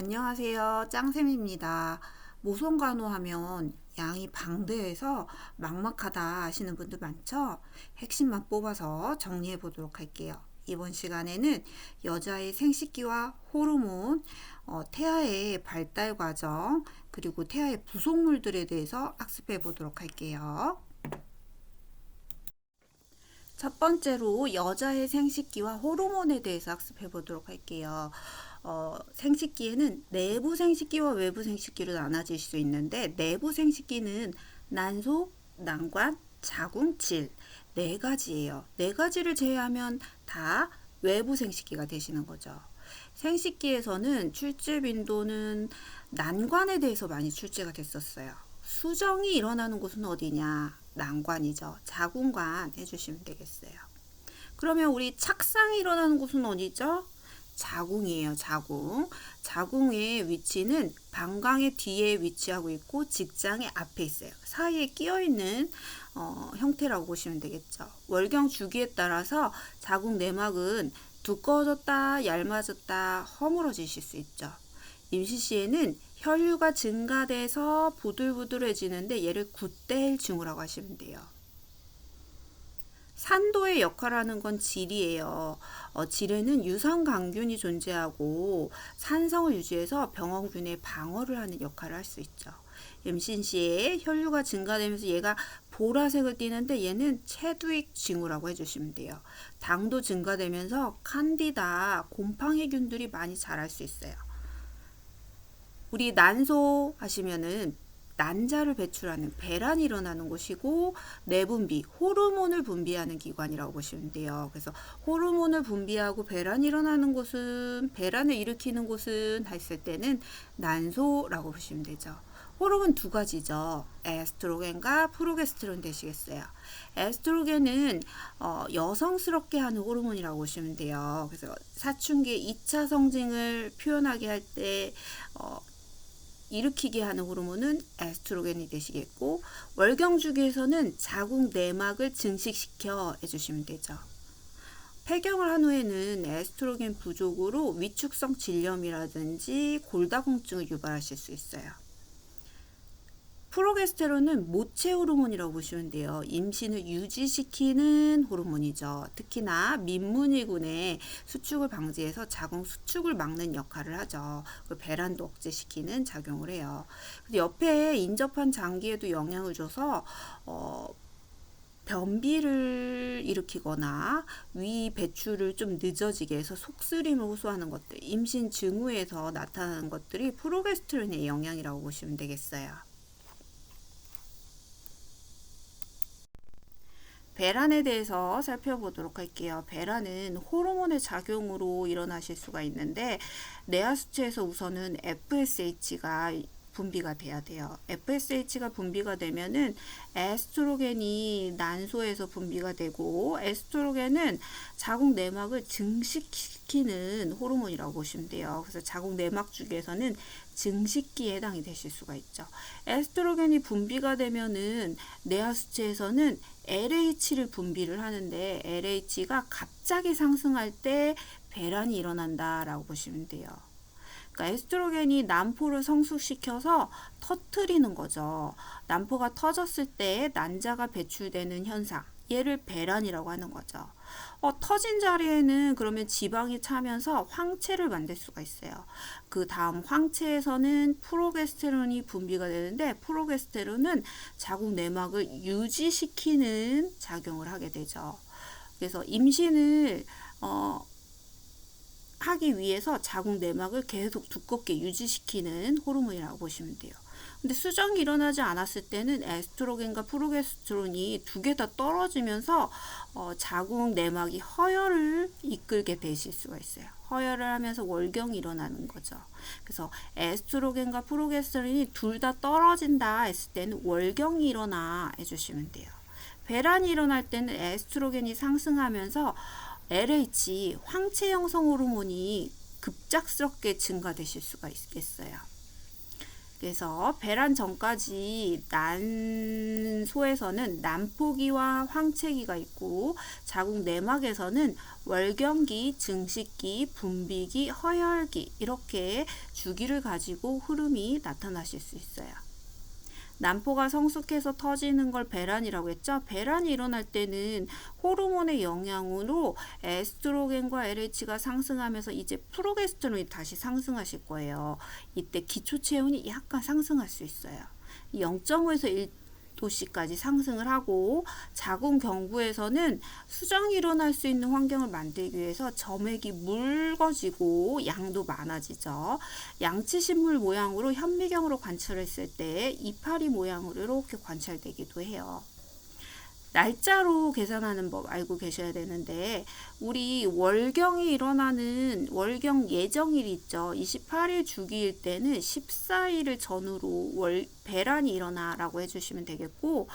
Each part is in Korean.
안녕하세요. 짱쌤입니다. 모성간호하면 양이 방대해서 막막하다 하시는 분들 많죠? 핵심만 뽑아서 정리해 보도록 할게요. 이번 시간에는 여자의 생식기와 호르몬, 태아의 발달 과정, 그리고 태아의 부속물들에 대해서 학습해 보도록 할게요. 첫 번째로 여자의 생식기와 호르몬에 대해서 학습해 보도록 할게요. 생식기에는 내부 생식기와 외부 생식기로 나눠질 수 있는데 내부 생식기는 난소, 난관, 자궁, 질 네 가지예요. 네 가지를 제외하면 다 외부 생식기가 되시는 거죠. 생식기에서는 출제 빈도는 난관에 대해서 많이 출제가 됐었어요. 수정이 일어나는 곳은 어디냐? 난관이죠. 자궁관 해주시면 되겠어요. 그러면 우리 착상이 일어나는 곳은 어디죠? 자궁이에요. 자궁. 자궁의 위치는 방광의 뒤에 위치하고 있고 직장의 앞에 있어요. 사이에 끼어 있는 형태라고 보시면 되겠죠. 월경 주기에 따라서 자궁 내막은 두꺼워졌다, 얇아졌다, 허물어지실 수 있죠. 임신 시에는 혈류가 증가돼서 부들부들해지는데 얘를 굿데일 징후라고 하시면 돼요. 산도의 역할을 하는 건 질이에요. 질에는 유산강균이 존재하고 산성을 유지해서 병원균의 방어를 하는 역할을 할 수 있죠. 임신 시에 혈류가 증가되면서 얘가 보라색을 띠는데 얘는 체두익 징후라고 해주시면 돼요. 당도 증가되면서 칸디다, 곰팡이균들이 많이 자랄 수 있어요. 우리 난소 하시면은 난자를 배출하는 배란이 일어나는 곳이고 내분비, 호르몬을 분비하는 기관이라고 보시면 돼요. 그래서 호르몬을 분비하고 배란이 일어나는 곳은 배란을 일으키는 곳은 했을 때는 난소라고 보시면 되죠. 호르몬 두 가지죠. 에스트로겐과 프로게스테론 되시겠어요. 에스트로겐은 여성스럽게 하는 호르몬이라고 보시면 돼요. 그래서 사춘기의 2차 성징을 표현하게 할때 일으키게 하는 호르몬은 에스트로겐이 되시겠고 월경 주기에서는 자궁 내막을 증식시켜 해주시면 되죠. 폐경을 한 후에는 에스트로겐 부족으로 위축성 질염이라든지 골다공증을 유발하실 수 있어요. 프로게스테론은 모체 호르몬이라고 보시면 돼요. 임신을 유지시키는 호르몬이죠. 특히나 민문이군의 수축을 방지해서 자궁 수축을 막는 역할을 하죠. 배란도 억제시키는 작용을 해요. 옆에 인접한 장기에도 영향을 줘서 변비를 일으키거나 위 배출을 좀 늦어지게 해서 속쓰림을 호소하는 것들, 임신 징후에서 나타나는 것들이 프로게스테론의 영향이라고 보시면 되겠어요. 배란에 대해서 살펴보도록 할게요. 배란은 호르몬의 작용으로 일어나실 수가 있는데 내하 수치에서 우선은 FSH가 분비가 돼야 돼요. FSH가 분비가 되면은 에스트로겐이 난소에서 분비가 되고 에스트로겐은 자궁 내막을 증식시키는 호르몬이라고 보시면 돼요. 그래서 자궁 내막 주기에서는 증식기에 해당이 되실 수가 있죠. 에스트로겐이 분비가 되면은 내하 수치에서는 LH를 분비를 하는데 LH가 갑자기 상승할 때 배란이 일어난다라고 보시면 돼요. 그러니까 에스트로겐이 난포를 성숙시켜서 터트리는 거죠. 난포가 터졌을 때 난자가 배출되는 현상, 얘를 배란이라고 하는 거죠. 터진 자리에는 그러면 지방이 차면서 황체를 만들 수가 있어요. 그 다음 황체에서는 프로게스테론이 분비가 되는데 프로게스테론은 자궁 내막을 유지시키는 작용을 하게 되죠. 그래서 임신을 하기 위해서 자궁 내막을 계속 두껍게 유지시키는 호르몬이라고 보시면 돼요. 근데 수정이 일어나지 않았을 때는 에스트로겐과 프로게스테론이 두 개 다 떨어지면서 자궁 내막이 허혈을 이끌게 되실 수가 있어요. 허혈을 하면서 월경이 일어나는 거죠. 그래서 에스트로겐과 프로게스테론이 둘 다 떨어진다 했을 때는 월경이 일어나 해주시면 돼요. 배란이 일어날 때는 에스트로겐이 상승하면서 LH, 황체 형성 호르몬이 급작스럽게 증가되실 수가 있겠어요. 그래서 배란 전까지 난소에서는 난포기와 황체기가 있고 자궁 내막에서는 월경기, 증식기, 분비기, 허혈기 이렇게 주기를 가지고 흐름이 나타나실 수 있어요. 난포가 성숙해서 터지는 걸 배란이라고 했죠. 배란이 일어날 때는 호르몬의 영향으로 에스트로겐과 LH가 상승하면서 이제 프로게스테론이 다시 상승하실 거예요. 이때 기초 체온이 약간 상승할 수 있어요. 0.5에서 1도씨까지 상승을 하고 자궁 경부에서는 수정이 일어날 수 있는 환경을 만들기 위해서 점액이 묽어지고 양도 많아지죠. 양치신물 모양으로 현미경으로 관찰했을 때 이파리 모양으로 이렇게 관찰되기도 해요. 날짜로 계산하는 법 알고 계셔야 되는데 우리 월경이 일어나는 월경 예정일 있죠. 28일 주기일 때는 14일을 전후로 배란이 일어나라고 해주시면 되겠고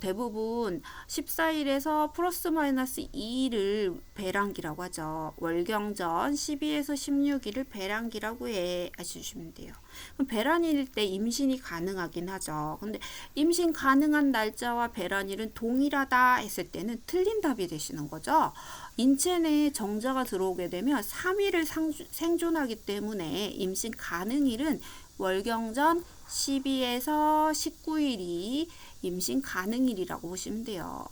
대부분 14일에서 플러스 마이너스 2일을 배란기라고 하죠. 월경전 12에서 16일을 배란기라고 해주시면 돼요. 그럼 배란일 때 임신이 가능하긴 하죠. 근데 임신 가능한 날짜와 배란일은 동일하다 했을 때는 틀린 답이 되시는 거죠. 인체 내에 정자가 들어오게 되면 3일을 생존하기 때문에 임신 가능일은 월경전 12에서 19일이 임신 가능일이라고 보시면 돼요.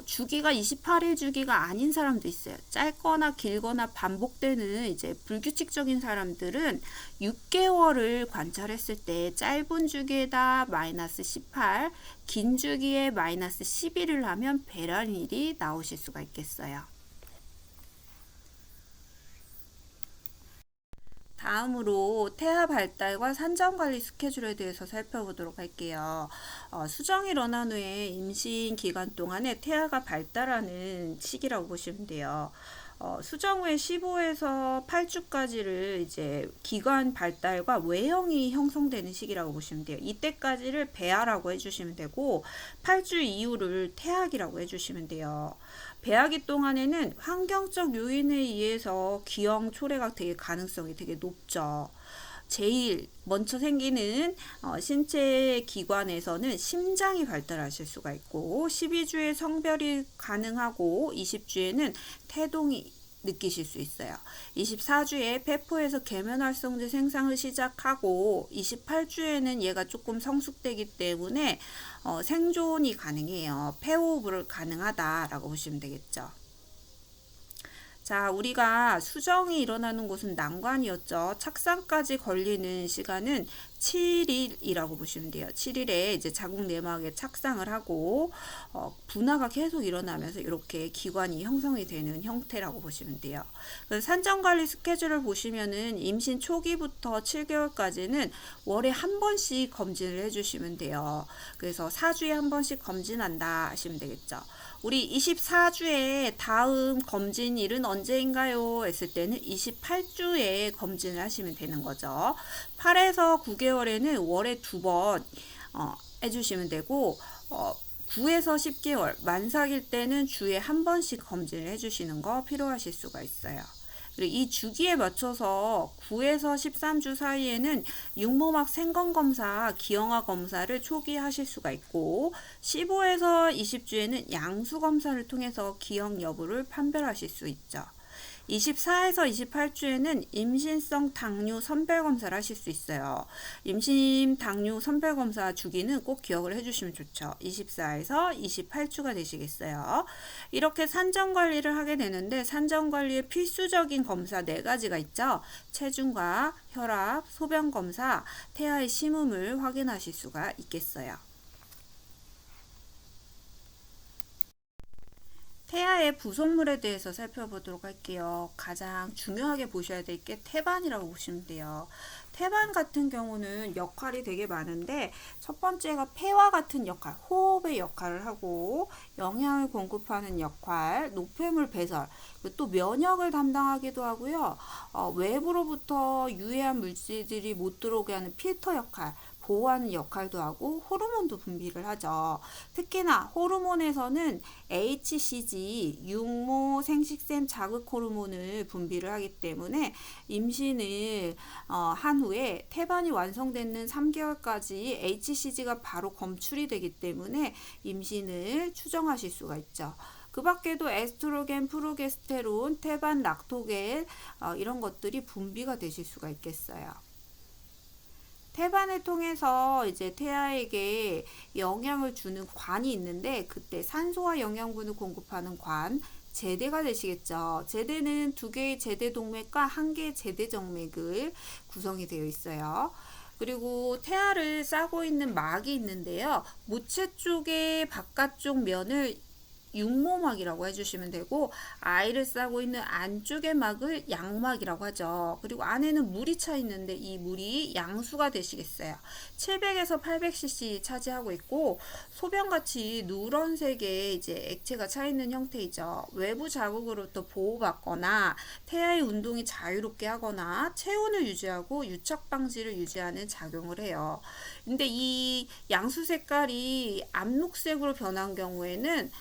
주기가 28일 주기가 아닌 사람도 있어요. 짧거나 길거나 반복되는 이제 불규칙적인 사람들은 6개월을 관찰했을 때 짧은 주기에다 마이너스 18, 긴 주기에 마이너스 11을 하면 배란일이 나오실 수가 있겠어요. 다음으로 태아 발달과 산전관리 스케줄에 대해서 살펴보도록 할게요. 수정이 일어난 후에 임신 기간 동안에 태아가 발달하는 시기라고 보시면 돼요. 수정 후에 15에서 8주까지를 이제 기관 발달과 외형이 형성되는 시기라고 보시면 돼요. 이때까지를 배아라고 해주시면 되고 8주 이후를 태아기라고 해주시면 돼요. 배아기 동안에는 환경적 요인에 의해서 기형 초래가 되게 가능성이 되게 높죠. 제일 먼저 생기는 신체 기관에서는 심장이 발달하실 수가 있고 12주에 성별이 가능하고 20주에는 태동이 느끼실 수 있어요. 24주에 폐포에서 계면활성제 생산을 시작하고 28주에는 얘가 조금 성숙되기 때문에 생존이 가능해요. 폐호흡을 가능하다라고 보시면 되겠죠. 자, 우리가 수정이 일어나는 곳은 난관이었죠. 착상까지 걸리는 시간은 7일이라고 보시면 돼요. 7일에 이제 자궁 내막에 착상을 하고 분화가 계속 일어나면서 이렇게 기관이 형성이 되는 형태라고 보시면 돼요. 산전관리 스케줄을 보시면은 임신 초기부터 7개월까지는 월에 한 번씩 검진을 해주시면 돼요. 그래서 4주에 한 번씩 검진한다 하시면 되겠죠. 우리 24주에 다음 검진일은 언제인가요? 했을 때는 28주에 검진을 하시면 되는 거죠. 8에서 9개월에는 월에 2번 해주시면 되고 9에서 10개월 만삭일 때는 주에 한 번씩 검진을 해주시는 거 필요하실 수가 있어요. 그리고 이 주기에 맞춰서 9에서 13주 사이에는 육모막 생검검사, 기형아 검사를 초기 하실 수가 있고 15에서 20주에는 양수검사를 통해서 기형 여부를 판별하실 수 있죠. 24에서 28주에는 임신성 당뇨 선별검사를 하실 수 있어요. 임신 당뇨 선별검사 주기는 꼭 기억을 해주시면 좋죠. 24에서 28주가 되시겠어요. 이렇게 산전관리를 하게 되는데 산전관리의 필수적인 검사 4가지가 있죠. 체중과 혈압, 소변검사, 태아의 심음을 확인하실 수가 있겠어요. 태아의 부속물에 대해서 살펴보도록 할게요. 가장 중요하게 보셔야 될 게 태반이라고 보시면 돼요. 태반 같은 경우는 역할이 되게 많은데 첫 번째가 폐와 같은 역할, 호흡의 역할을 하고 영양을 공급하는 역할, 노폐물 배설, 또 면역을 담당하기도 하고요. 외부로부터 유해한 물질들이 못 들어오게 하는 필터 역할, 보호하는 역할도 하고 호르몬도 분비를 하죠. 특히나 호르몬에서는 HCG, 육모 생식샘 자극 호르몬을 분비를 하기 때문에 임신을 한 후에 태반이 완성되는 3개월까지 HCG가 바로 검출이 되기 때문에 임신을 추정하실 수가 있죠. 그 밖에도 에스트로겐, 프로게스테론, 태반, 락토겐 이런 것들이 분비가 되실 수가 있겠어요. 태반을 통해서 이제 태아에게 영양을 주는 관이 있는데 그때 산소와 영양분을 공급하는 관, 제대가 되시겠죠. 제대는 2개의 제대 동맥과 1개의 제대 정맥을 구성이 되어 있어요. 그리고 태아를 싸고 있는 막이 있는데요. 모체 쪽의 바깥쪽 면을 육모막이라고 해주시면 되고, 아이를 싸고 있는 안쪽의 막을 양막이라고 하죠. 그리고 안에는 물이 차 있는데 이 물이 양수가 되시겠어요. 700에서 800cc 차지하고 있고, 소변같이 누런색의 이제 액체가 차 있는 형태이죠. 외부 자극으로부터 보호받거나 태아의 운동이 자유롭게 하거나 체온을 유지하고 유착 방지를 유지하는 작용을 해요. 근데 이 양수 색깔이 암록색으로 변한 경우에는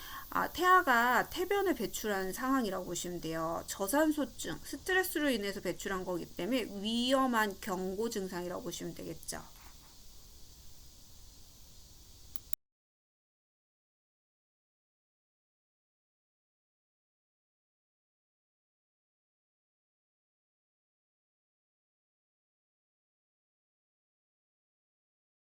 태아가 태변을 배출하는 상황이라고 보시면 돼요. 저산소증, 스트레스로 인해서 배출한 거기 때문에 위험한 경고 증상이라고 보시면 되겠죠.